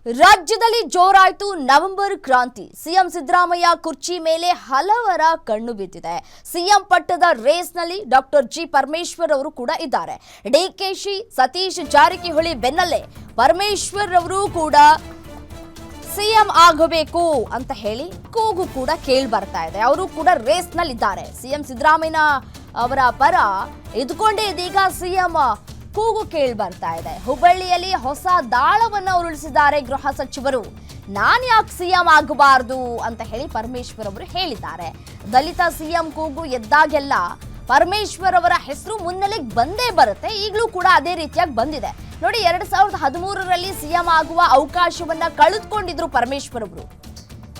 ರಾಜ್ಯದಲ್ಲಿ ಜೋರಾಯಿತು ನವೆಂಬರ್ ಕ್ರಾಂತಿ. ಸಿಎಂ ಸಿದ್ದರಾಮಯ್ಯ ಕುರ್ಚಿ ಮೇಲೆ ಹಲವರ ಕಣ್ಣು ಬಿದ್ದಿದೆ. ಸಿಎಂ ಪಟ್ಟದ ರೇಸ್ನಲ್ಲಿ ಡಾಕ್ಟರ್ ಜಿ ಪರಮೇಶ್ವರ್ ಅವರು ಕೂಡ ಇದ್ದಾರೆ. ಡಿಕೆಶಿ ಸತೀಶ್ ಜಾರಕಿಹೊಳಿ ಬೆನ್ನಲ್ಲೇ ಪರಮೇಶ್ವರ್ ಅವರು ಕೂಡ ಸಿಎಂ ಆಗಬೇಕು ಅಂತ ಹೇಳಿ ಕೂಗು ಕೂಡ ಕೇಳಿ ಬರ್ತಾ ಇದೆ. ಅವರು ಕೂಡ ರೇಸ್ನಲ್ಲಿ ಇದ್ದಾರೆ. ಸಿಎಂ ಸಿದ್ದರಾಮಯ್ಯ ಅವರ ಪರ ಇದ್ಕೊಂಡೇ ಇದೀಗ ಸಿಎಂ ಕೂಗು ಕೇಳಿ ಬರ್ತಾ ಇದೆ. ಹುಬ್ಬಳ್ಳಿಯಲ್ಲಿ ಹೊಸ ದಾಳವನ್ನ ಉರುಳಿಸಿದ್ದಾರೆ ಗೃಹ ಸಚಿವರು. ನಾನು ಯಾಕೆ ಸಿಎಂ ಆಗಬಾರ್ದು ಅಂತ ಹೇಳಿ ಪರಮೇಶ್ವರ್ ಅವರು ಹೇಳಿದ್ದಾರೆ. ದಲಿತ ಸಿಎಂ ಕೂಗು ಎದ್ದಾಗೆಲ್ಲ ಪರಮೇಶ್ವರ್ ಅವರ ಹೆಸರು ಮುನ್ನೆಲೆಗೆ ಬಂದೇ ಬರುತ್ತೆ. ಈಗಲೂ ಕೂಡ ಅದೇ ರೀತಿಯಾಗಿ ಬಂದಿದೆ ನೋಡಿ. 2013ರಲ್ಲಿ ಸಿಎಂ ಆಗುವ ಅವಕಾಶವನ್ನ ಕಳೆದುಕೊಂಡಿದ್ರು ಪರಮೇಶ್ವರ್ ಅವರು.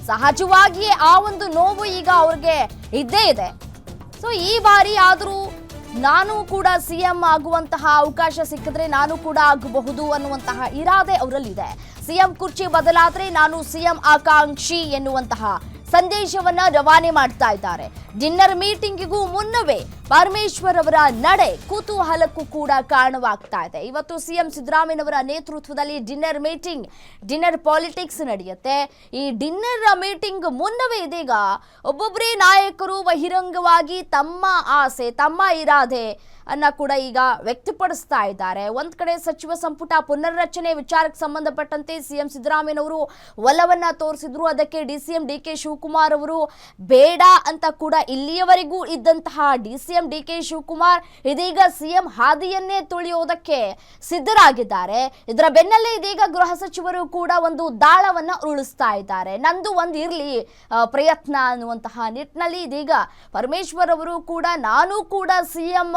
ಸಹಜವಾಗಿಯೇ ಆ ಒಂದು ನೋವು ಈಗ ಅವ್ರಿಗೆ ಇದ್ದೇ ಇದೆ. ಸೊ ಈ ಬಾರಿ ಆದರೂ ನಾನು ಕೂಡ ಸಿಎಂ ಆಗುವಂತಹ ಅವಕಾಶ ಸಿಕ್ಕಿದ್ರೆ ನಾನು ಕೂಡ ಆಗಬಹುದು ಅನ್ನುವಂತಹ ಇರಾದೆ ಅವರಲ್ಲಿದೆ. ಸಿಎಂ ಕುರ್ಚಿ ಬದಲಾದ್ರೆ ನಾನು ಸಿಎಂ ಆಕಾಂಕ್ಷಿ ಎನ್ನುವಂತಹ ಸಂದೇಶವನ್ನ ರವಾನೆ ಮಾಡ್ತಾ ಇದ್ದಾರೆ. ಡಿನ್ನರ್ ಮೀಟಿಂಗಿಗೂ ಮುನ್ನವೇ ಪರಮೇಶ್ವರ್ ಅವರ ನಡೆ ಕುತೂಹಲಕ್ಕೂ ಕೂಡ ಕಾರಣವಾಗ್ತಾ ಇದೆ. ಇವತ್ತು ಸಿಎಂ ಸಿದ್ದರಾಮಯ್ಯನವರ ನೇತೃತ್ವದಲ್ಲಿ ಡಿನ್ನರ್ ಮೀಟಿಂಗ್, ಡಿನ್ನರ್ ಪಾಲಿಟಿಕ್ಸ್ ನಡೆಯುತ್ತೆ. ಈ ಡಿನ್ನರ್ ಮೀಟಿಂಗ್ ಮುನ್ನವೇ ಇದೀಗ ಒಬ್ಬೊಬ್ಬರೇ ನಾಯಕರು ಬಹಿರಂಗವಾಗಿ ತಮ್ಮ ಆಸೆ, ತಮ್ಮ ಇರಾದೆ ಅನ್ನ ಕೂಡ ಈಗ ವ್ಯಕ್ತಪಡಿಸ್ತಾ ಇದ್ದಾರೆ. ಒಂದ್ ಕಡೆ ಸಚಿವ ಸಂಪುಟ ಪುನರ್ರಚನೆ ವಿಚಾರಕ್ಕೆ ಸಂಬಂಧಪಟ್ಟಂತೆ ಸಿಎಂ ಸಿದ್ದರಾಮಯ್ಯನವರು ಒಲವನ್ನ ತೋರಿಸಿದ್ರು. ಅದಕ್ಕೆ ಡಿಸಿಎಂ ಡಿಕೆ ಶಿವಕುಮಾರ್ ಅವರು ಬೇಡ ಅಂತ ಕೂಡ ಇಲ್ಲಿಯವರೆಗೂ ಇದ್ದಂತಹ ಡಿಸಿಎಂ ಡಿಕೆ ಶಿವಕುಮಾರ್ ಇದೀಗ ಸಿಎಂ ಹಾದಿಯನ್ನೇ ತುಳಿಯೋದಕ್ಕೆ ಸಿದ್ಧರಾಗಿದ್ದಾರೆ. ಇದರ ಬೆನ್ನಲ್ಲೇ ಇದೀಗ ಗೃಹ ಸಚಿವರು ಕೂಡ ಒಂದು ದಾಳವನ್ನ ಉರುಳಿಸ್ತಾ ಇದ್ದಾರೆ. ನಂದು ಒಂದು ಇರ್ಲಿ ಪ್ರಯತ್ನ ಅನ್ನುವಂತಹ ನಿಟ್ಟಿನಲ್ಲಿ ಇದೀಗ ಪರಮೇಶ್ವರ್ ಅವರು ಕೂಡ ನಾನು ಕೂಡ ಸಿಎಂ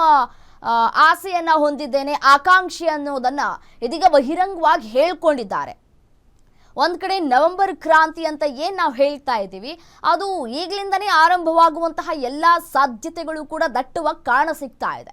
ಆಸೆಯನ್ನ ಹೊಂದಿದ್ದೇನೆ, ಆಕಾಂಕ್ಷಿ ಅನ್ನೋದನ್ನ ಇದೀಗ ಬಹಿರಂಗವಾಗಿ ಹೇಳ್ಕೊಂಡಿದ್ದಾರೆ. ಒಂದ್ ಕಡೆ ನವೆಂಬರ್ ಕ್ರಾಂತಿ ಅಂತ ಏನ್ ನಾವು ಹೇಳ್ತಾ ಇದ್ದೀವಿ, ಅದು ಈಗಲಿಂದನೇ ಆರಂಭವಾಗುವಂತಹ ಎಲ್ಲಾ ಸಾಧ್ಯತೆಗಳು ಕೂಡ ದಟ್ಟವಾಗಿ ಕಾಣ ಸಿಗ್ತಾ ಇದೆ.